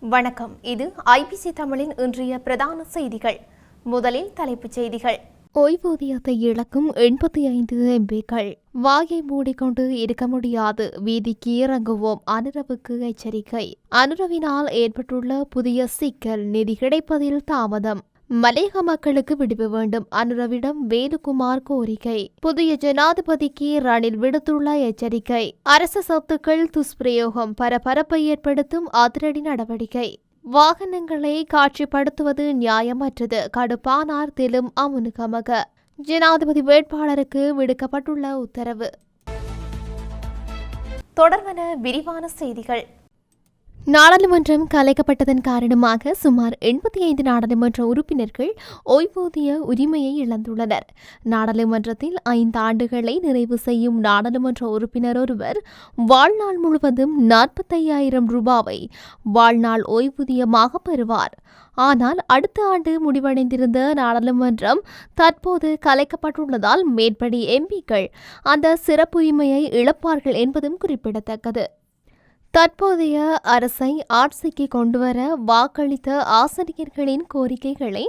வணக்கம். இது ஐபிசி தமிழின் இன்றைய பிரதான செய்திகள். முதலில் தலைப்புச் செய்திகள். ஓய்வூதியத்தை இழக்கும் 85 எம்பிக்கள் வாயை மூடிக்கொண்டு இருக்க முடியாது, வீதிக்கு இறங்குவோம், அனுரவுக்கு எச்சரிக்கை. அனுரவினால் ஏற்பட்டுள்ள புதிய சிக்கல், நிதி கிடைப்பதில் தாமதம். மலையக மக்களுக்கு விடுப்பு வேண்டும், அனுரவிடம் வேலுக்குமார் கோரிக்கை. புதிய ஜனாதிபதிக்கு ரணில் விடுத்துள்ள எச்சரிக்கை. அரசு சொத்துக்கள் துஷ்பிரயோகம், பரபரப்பை ஏற்படுத்தும் அதிரடி நடவடிக்கை. வாகனங்களை காட்சிப்படுத்துவது நியாயமற்றது, கடுப்பானார் திலும் அமுனுகமக. ஜனாதிபதி வேட்பாளருக்கு விடுக்கப்பட்டுள்ள உத்தரவு. தொடர்வன விரிவான செய்திகள். நாடாளுமன்றம் கலைக்கப்பட்டதன் காரணமாக சுமார் 85 நாடாளுமன்ற உறுப்பினர்கள் ஓய்வூதிய உரிமையை இழந்துள்ளனர். நாடாளுமன்றத்தில் 5 ஆண்டுகளை நிறைவு செய்யும் நாடாளுமன்ற உறுப்பினர் ஒருவர் வாழ்நாள் முழுவதும் 45,000 ரூபாவை வாழ்நாள் ஓய்வூதியமாக பெறுவார். ஆனால் அடுத்த ஆண்டு முடிவடைந்திருந்த நாடாளுமன்றம் தற்போது கலைக்கப்பட்டுள்ளதால் மேற்படி எம்பிக்கள் அந்த சிறப்புரிமையை இழப்பார்கள் என்பதும் குறிப்பிடத்தக்கது. தற்போதைய அரசை ஆட்சிக்கு கொண்டுவர வாக்களித்த ஆசிரியர்களின் கோரிக்கைகளை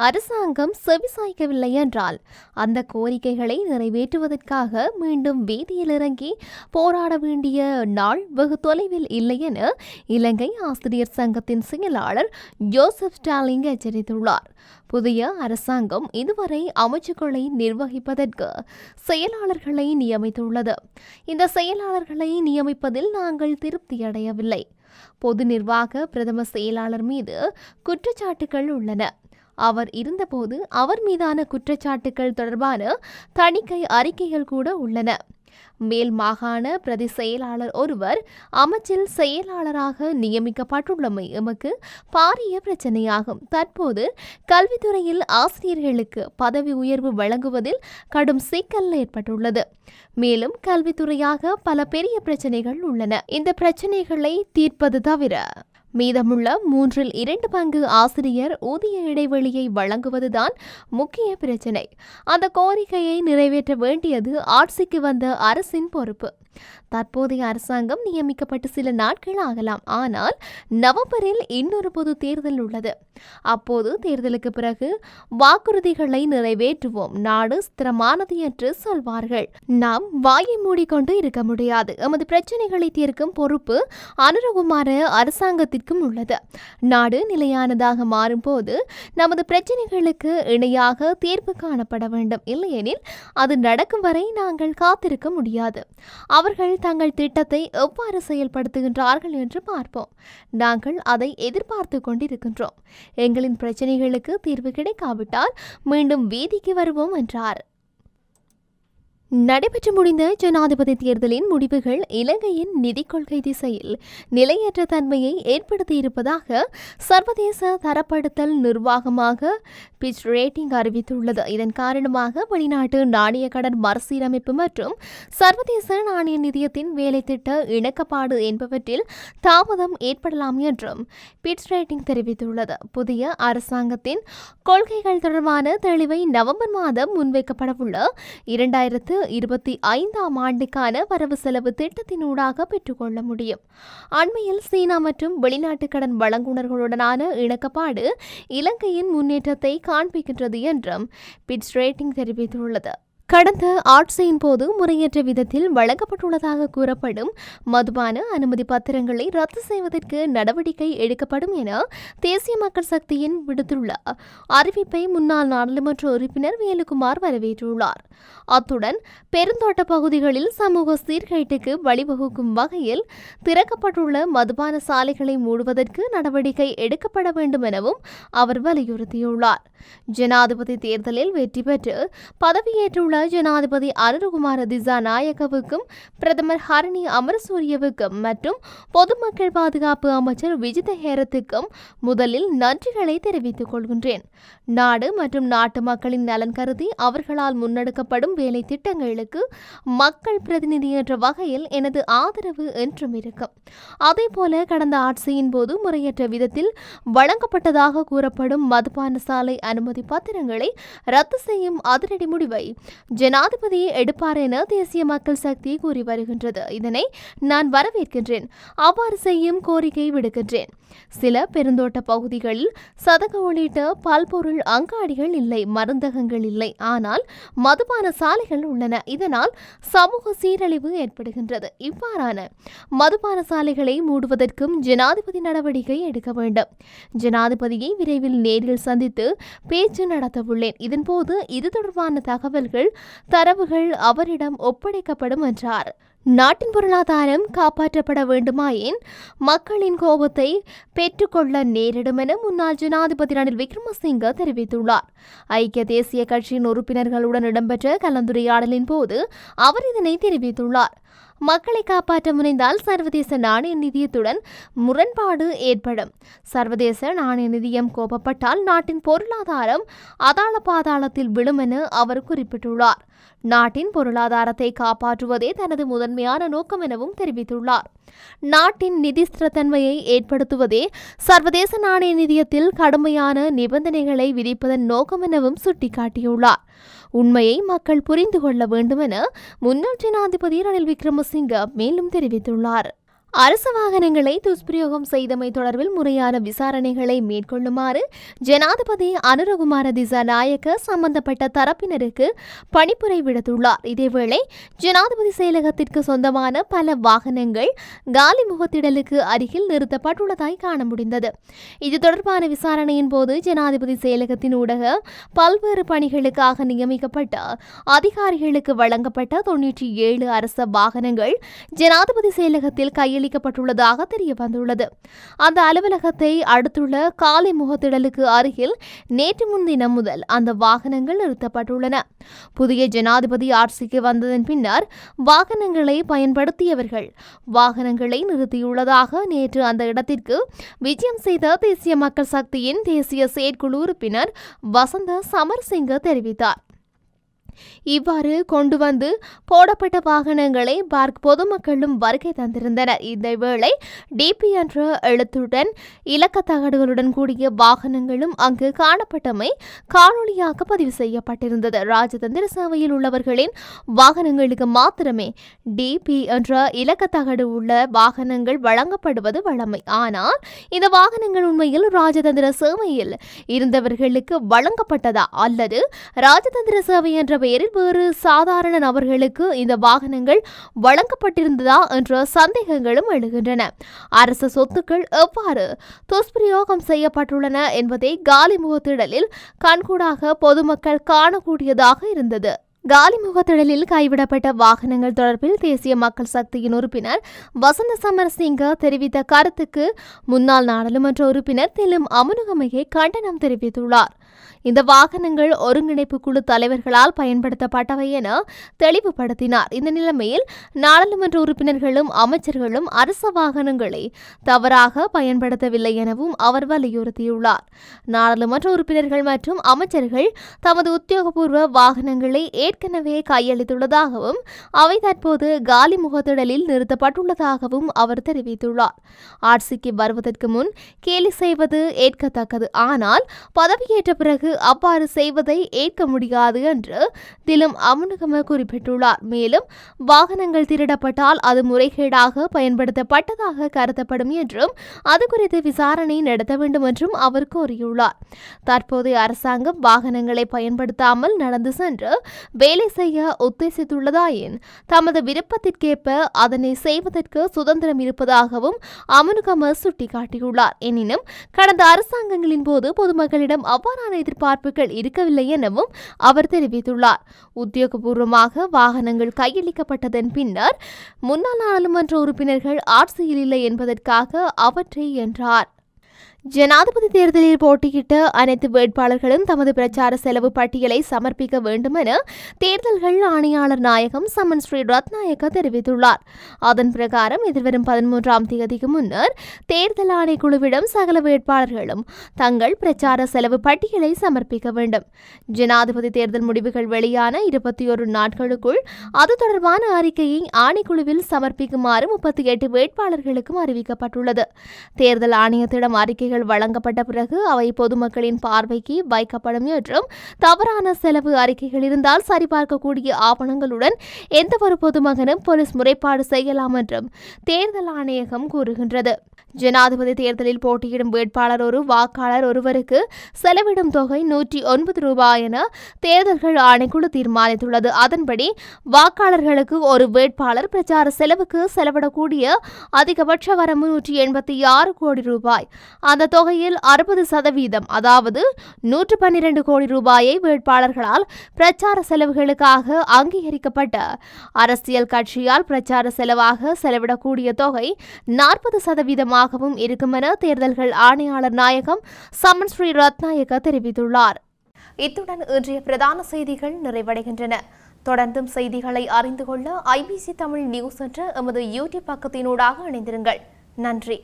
அரசாங்கம் செவிசாய்க்கவில்லை என்றால் அந்த கோரிக்கைகளை நிறைவேற்றுவதற்காக மீண்டும் வீதியில் இறங்கி போராட வேண்டிய நாள் வெகு தொலைவில் இல்லை என இலங்கை ஆசிரியர் சங்கத்தின் செயலாளர் ஜோசப் ஸ்டாலிங் எச்சரித்துள்ளார். புதிய அரசாங்கம் இதுவரை அமைச்சுக்களை நிர்வகிப்பதற்கு செயலாளர்களை நியமித்துள்ளது. இந்த செயலாளர்களை நியமிப்பதில் நாங்கள் திருப்தியடையவில்லை. பொது நிர்வாக பிரதம செயலாளர் மீது குற்றச்சாட்டுகள் உள்ளன. அவர் இருந்தபோது அவர் மீதான குற்றச்சாட்டுகள் தொடர்பான தணிக்கை அறிக்கைகள் கூட உள்ளன. மேல் மாகாண பிரதி செயலாளர் ஒருவர் அமைச்சில் செயலாளராக நியமிக்கப்பட்டுள்ளமை எமக்கு பாரிய பிரச்சனையாகும். தற்போது கல்வித்துறையில் ஆசிரியர்களுக்கு பதவி உயர்வு வழங்குவதில் கடும் சிக்கல் ஏற்பட்டுள்ளது. மேலும் கல்வித்துறையாக பல பெரிய பிரச்சனைகள் உள்ளன. இந்த பிரச்சனைகளை தீர்ப்பது தவிர மீதமுள்ள 3/2 பங்கு ஆசிரியர் ஊதிய இடைவெளியை வழங்குவதுதான் முக்கிய பிரச்சினை. அந்த கோரிக்கையை நிறைவேற்ற வேண்டியது ஆட்சிக்கு வந்த அரசின் பொறுப்பு. தற்போதைய அரசாங்கம் நியமிக்கப்பட்டு சில நாட்கள் ஆகலாம். ஆனால் நவம்பரில் இன்னொரு பொது தேர்தல் உள்ளது. அப்போது தேர்தலுக்கு பிறகு வாக்குறுதிகளை நிறைவேற்றுவோம், நாடு ஸ்திரமானது என்று சொல்வார்கள். நாம் வாயை மூடிக்கொண்டு இருக்க முடியாது. எமது பிரச்சனைகளை தீர்க்கும் பொறுப்பு அனுரகுமார அரசாங்கத்திற்கும் உள்ளது. நாடு நிலையானதாக மாறும்போது நமது பிரச்சனைகளுக்கு இணையாக தீர்ப்பு காணப்பட வேண்டும். இல்லையெனில் அது நடக்கும் வரை நாங்கள் காத்திருக்க முடியாது. அவர்கள் தங்கள் திட்டத்தை எவ்வாறு செயல்படுத்துகின்றார்கள் என்று பார்ப்போம். நாங்கள் அதை எதிர்பார்த்து கொண்டிருக்கின்றோம். எங்களின் பிரச்சனைகளுக்கு தீர்வு கிடைக்காவிட்டால் மீண்டும் வீதிக்கு வருவோம் என்றார். நடைபெற்று முடிந்த ஜனாதிபதி தேர்தலின் முடிவுகள் இலங்கையின் நிதி கொள்கை திசையில் நிலையற்ற தன்மையை ஏற்படுத்தியிருப்பதாக சர்வதேச தரப்படுத்தல் நிர்வாகமாக பிட்ச் ரேட்டிங் அறிவித்துள்ளது. இதன் காரணமாக வெளிநாட்டு நாணய கடன் மறுசீரமைப்பு மற்றும் சர்வதேச நாணய நிதியத்தின் வேலை திட்ட இணக்கப்பாடு என்பவற்றில் தாமதம் ஏற்படலாம் என்றும் பிட்ச் ரேட்டிங் தெரிவித்துள்ளது. புதிய அரசாங்கத்தின் கொள்கைகள் தொடர்பான தெளிவை நவம்பர் மாதம் முன்வைக்கப்படவுள்ள 2025 ஆண்டுக்கான வரவு செலவு திட்டத்தினூடாக பெற்றுக்கொள்ள முடியும். அண்மையில் சீனா மற்றும் வெளிநாட்டு கடன் வழங்குனர்களுடனான இணக்கப்பாடு இலங்கையின் முன்னேற்றத்தை காண்பிக்கின்றது என்றும் பிட்ச் ரேட்டிங் தெரிவித்துள்ளது. கடந்த ஆட்சியின் போது முறையற்ற விதத்தில் வழங்கப்பட்டுள்ளதாக கூறப்படும் மதுபான அனுமதி பத்திரங்களை ரத்து செய்வதற்கு நடவடிக்கை எடுக்கப்படும் என தேசிய மக்கள் சக்தியின் விடுத்துள்ள அறிவிப்பை முன்னாள் நாடாளுமன்ற உறுப்பினர் வேலுக்குமார் வரவேற்றுள்ளார். அத்துடன் பெருந்தோட்ட பகுதிகளில் சமூக சீர்கேட்டுக்கு வழிவகுக்கும் வகையில் திறக்கப்பட்டுள்ள மதுபான சாலைகளை மூடுவதற்கு நடவடிக்கை எடுக்கப்பட வேண்டும் எனவும் அவர் வலியுறுத்தியுள்ளார். ஜனாதிபதி தேர்தலில் வெற்றி பெற்று பதவியேற்றுள்ள ஜனாதிபதி அனுரகுமார திசாநாயக்கவுக்கும் பிரதமர் ஹரணி அமரசூரியவுக்கும் மற்றும் பொதுமக்கள் பாதுகாப்பு அமைச்சர் விஜித ஹேரத்துக்கும் முதலில் நன்றிகளை தெரிவித்துக் கொள்கின்றேன். நாடு மற்றும் நாட்டு மக்களின் நலன் கருதி அவர்களால் முன்னெடுக்கப்படும் வேலை திட்டங்களுக்கு மக்கள் பிரதிநிதி என்ற வகையில் எனது ஆதரவு என்றும் இருக்கும். அதேபோல கடந்த ஆட்சியின் போது முறையற்ற விதத்தில் வழங்கப்பட்டதாக கூறப்படும் மதுபான சாலை அனுமதி பத்திரங்களை ரத்து செய்யும் அதிரடி முடிவை ஜனாதிபதி எடுப்பார் என தேசிய மக்கள் சக்தி கூறி வருகின்றது. இதனை நான் வரவேற்கின்றேன். அவ்வாறு செய்யும் கோரிக்கை விடுக்கின்றேன். சில பெருந்தோட்ட பகுதிகளில் சதக உள்ளிட்ட பல்பொருள் அங்காடிகள் இல்லை, மருந்தகங்கள் இல்லை, ஆனால் மதுபான சாலைகள் உள்ளன. இதனால் சமூக சீரழிவு ஏற்படுகின்றது. இவ்வாறான மதுபான சாலைகளை மூடுவதற்கும் ஜனாதிபதி நடவடிக்கை எடுக்க வேண்டும். ஜனாதிபதியை விரைவில் நேரில் சந்தித்து பேச்சு நடத்தவுள்ளேன். இதன்போது இது தொடர்பான தகவல்கள், தரவுகள் அவரிடம் ஒப்படைக்கப்படும் என்றார். நாட்டின் பொருளாதாரம் காப்பாற்றப்பட வேண்டுமாயின் மக்களின் கோபத்தை பெற்றுக்கொள்ள நேரிடும் என முன்னாள் ஜனாதிபதி ரணில் விக்ரமசிங்க தெரிவித்துள்ளார். ஐக்கிய தேசிய கட்சியின் உறுப்பினர்களுடன் இடம்பெற்ற கலந்துரையாடலின் போது அவர் இதனை தெரிவித்துள்ளார். மக்களை காப்பாற்ற முனைந்தால் சர்வதேச நாணய நிதியத்துடன் முரண்பாடு ஏற்படும். சர்வதேச நாணய நிதியம் கோபப்பட்டால் நாட்டின் பொருளாதாரம் அதாள பாதாளத்தில் விழும் என அவர் குறிப்பிட்டுள்ளார். நாட்டின் பொருளாதாரத்தை காப்பாற்றுவதே தனது முதன்மையான நோக்கம் எனவும் தெரிவித்துள்ளார். நாட்டின் நிதி ஸ்திரத்தன்மையை ஏற்படுத்துவதே சர்வதேச நாணய நிதியத்தில் கடுமையான நிபந்தனைகளை விதிப்பதன் நோக்கம் எனவும் சுட்டிக்காட்டியுள்ளார். உண்மையை மக்கள் புரிந்து கொள்ள வேண்டும் என முன்னாள் ஜனாதிபதி ரணில் விக்ரமசிங்க மேலும் தெரிவித்துள்ளார். அரசு வாகனங்களை துஷ்பிரயோகம் செய்தமை தொடர்பில் முறையான விசாரணைகளை மேற்கொள்ளுமாறு ஜனாதிபதி அனுரகுமார திசாநாயக்க சம்பந்தப்பட்ட தரப்பினருக்கு பணிப்புரை விடுத்துள்ளார். இதேவேளை ஜனாதிபதி செயலகத்திற்கு சொந்தமான பல வாகனங்கள் காலி முகத்திடலுக்கு அருகில் நிறுத்தப்பட்டுள்ளதாய் காண முடிந்தது. இது தொடர்பான விசாரணையின் போது ஜனாதிபதி செயலகத்தின் ஊடாக பல்வேறு பணிகளுக்காக நியமிக்கப்பட்ட அதிகாரிகளுக்கு வழங்கப்பட்ட 97 அரச வாகனங்கள் ஜனாதிபதி செயலகத்தில் கையில் ப்பட்டுள்ளதாக தெரிய வந்துள்ளது. அந்த அலுவலகத்தை அடுத்துள்ள காலி முகத்திடலுக்கு அருகில் நேற்று முன்தினம் முதல் அந்த வாகனங்கள் நிறுத்தப்பட்டுள்ளன. புதிய ஜனாதிபதி ஆட்சிக்கு வந்ததன் பின்னர் வாகனங்களை பயன்படுத்தியவர்கள் வாகனங்களை நிறுத்தியுள்ளதாக நேற்று அந்த இடத்திற்கு விஜயம் செய்த தேசிய மக்கள் சக்தியின் தேசிய செயற்குழு உறுப்பினர் வசந்த சமரசிங்க தெரிவித்தார். இவ்வாறு கொண்டு வந்து போடப்பட்ட வாகனங்களை பார்க் பொதுமக்களும் வருகை தந்திருந்தனர். இதேவேளை டிபி என்ற எழுத்துடன் இலக்க தகடுகளுடன் கூடிய வாகனங்களும் அங்கு காணப்பட்டமை காணொலியாக பதிவு செய்யப்பட்டிருந்தது. ராஜதந்திர சேவையில் உள்ளவர்களின் வாகனங்களுக்கு மாத்திரமே டிபி என்ற இலக்க தகடு உள்ள வாகனங்கள் வழங்கப்படுவது வழமை. ஆனால் இந்த வாகனங்கள் உண்மையில் ராஜதந்திர சேவையில் இருந்தவர்களுக்கு வழங்கப்பட்டதா அல்லது ராஜதந்திர சேவை என்ற பெயரில் வேறு சாதாரண நபர்களுக்கு இந்த வாகனங்கள் வழங்கப்பட்டிருந்ததா என்ற சந்தேகங்களும் எழுகின்றன. அரசு சொத்துக்கள் எவ்வாறு துஷ்பிரயோகம் செய்யப்பட்டுள்ளன என்பதை காலி முகத்திடலில் கண்கூடாக பொதுமக்கள் காணக்கூடியதாக இருந்தது. காலி முகத்திடலில் கைவிடப்பட்ட வாகனங்கள் தொடர்பில் தேசிய மக்கள் சக்தியின் உறுப்பினர் வசந்த சமரசிங்க தெரிவித்த கருத்துக்கு முன்னாள் நாடாளுமன்ற உறுப்பினர் திலும் அமுனுகமையை கண்டனம் தெரிவித்துள்ளார். இந்த வாகனங்கள் ஒருங்கிணைப்பு குழு தலைவர்களால் பயன்படுத்தப்பட்டவை என தெளிவுபடுத்தினார். இந்த நிலைமையில் நாடாளுமன்ற உறுப்பினர்களும் அமைச்சர்களும் அரச வாகனங்களை தவறாக பயன்படுத்தவில்லை எனவும் அவர் வலியுறுத்தியுள்ளார். நாடாளுமன்ற உறுப்பினர்கள் மற்றும் அமைச்சர்கள் தமது உத்தியோகபூர்வ வாகனங்களை ஏற்கனவே கையளித்துள்ளதாகவும் அவை தற்போது காலி முகத்திடலில் நிறுத்தப்பட்டுள்ளதாகவும் அவர் தெரிவித்துள்ளார். ஆட்சிக்கு வருவதற்கு முன் கேலி செய்வது ஏற்கத்தக்கது, ஆனால் பதவியேற்ற பிறகு அவ்வாறு செய்வதை ஏற்க முடியாது என்று திலும் அமுனுகம குறிப்பிட்டுள்ளார். மேலும் வாகனங்கள் திருடப்பட்டால் அது முறைகேடாக பயன்படுத்தப்பட்டதாக கருதப்படும் என்றும் அது குறித்து விசாரணை நடத்த வேண்டும் என்றும் அவர் கோரியுள்ளார். தற்போதைய அரசாங்கம் வாகனங்களை பயன்படுத்தாமல் நடந்து சென்று வேலை செய்ய உத்தேசித்துள்ளதாயின் தமது விருப்பத்திற்கேற்ப அதனை செய்வதற்கு சுதந்திரம் இருப்பதாகவும் அமுனுகம சுட்டிக்காட்டியுள்ளார். எனினும் கடந்த அரசாங்கங்களின் போது பொதுமக்களிடம் அவ்வாறான எதிர்பார்ப்புகள் இருக்கவில்லை எனவும் அவர் தெரிவித்துள்ளார். உத்தியோகபூர்வமாக வாகனங்கள் கையளிக்கப்பட்டதன் பின்னர் முன்னாள் நாடாளுமன்ற உறுப்பினர்கள் ஆட்சியில் இல்லை என்பதற்காக அவற்றை என்றார். ஜனாதிபதி தேர்தலில் போட்டியிட்ட அனைத்து வேட்பாளர்களும் தமது பிரச்சார செலவு பட்டியலை சமர்ப்பிக்க வேண்டும் என தேர்தல்கள் ஆணையாளர் நாயகம் சமன் ஸ்ரீ ரத்நாயக்க தெரிவித்துள்ளார். அதன் பிரகாரம் எதிர்வரும் 13ஆம் தேதிக்கு முன்னர் தேர்தல் ஆணைக்குழுவிடம் சகல வேட்பாளர்களும் தங்கள் பிரச்சார செலவு பட்டியலை சமர்ப்பிக்க வேண்டும். ஜனாதிபதி தேர்தல் முடிவுகள் வெளியான 21 நாட்களுக்குள் அது தொடர்பான அறிக்கையை ஆணைக்குழுவில் சமர்ப்பிக்குமாறு 38 வேட்பாளர்களுக்கும் அறிவிக்கப்பட்டுள்ளது. தேர்தல் ஆணையத்திடம் அறிக்கைகள் அறிக்கைகள் வழங்கப்பட்ட பிறகு அவை பொதுமக்களின் பார்வைக்கு வைக்கப்படும் என்றும் தவறான செலவு அறிக்கைகள் இருந்தால் சரிபார்க்கக்கூடிய ஆவணங்களுடன் எந்தவொரு பொதுமகனும் போலீஸ் முறைப்பாடு செய்யலாம் என்றும் தேர்தல் ஆணையகம் கூறுகின்றது. ஜனாதிபதி தேர்தலில் போட்டியிடும் வேட்பாளர் ஒரு வாக்காளர் ஒருவருக்கு செலவிடும் தொகை 109 ரூபாய் என தேர்தல்கள் ஆணைக்குழு தீர்மானித்துள்ளது. அதன்படி வாக்காளர்களுக்கு ஒரு வேட்பாளர் பிரச்சார செலவுக்கு செலவிடக்கூடிய அதிகபட்ச வரம்பு 186 கோடி ரூபாய். அந்த தொகையில் 60% அதாவது 112 கோடி ரூபாயை வேட்பாளர்களால் பிரச்சார செலவுகளுக்காக அங்கீகரிக்கப்பட்ட அரசியல் கட்சியால் பிரச்சார செலவாக செலவிடக்கூடிய தொகை 40% இருக்கும் என தேர்தல்கள் ஆணையாளர் நாயகம் சமன் ஸ்ரீ ரத்நாயக்க தெரிவித்துள்ளார். இத்துடன் இன்றைய பிரதான செய்திகள் நிறைவடைகின்றன. தொடர்ந்தும் செய்திகளை அறிந்து கொள்ள IBC தமிழ் நியூஸ் என்ற எமது யூடியூப் பக்கத்தினூடாக இணைந்திருங்கள். நன்றி.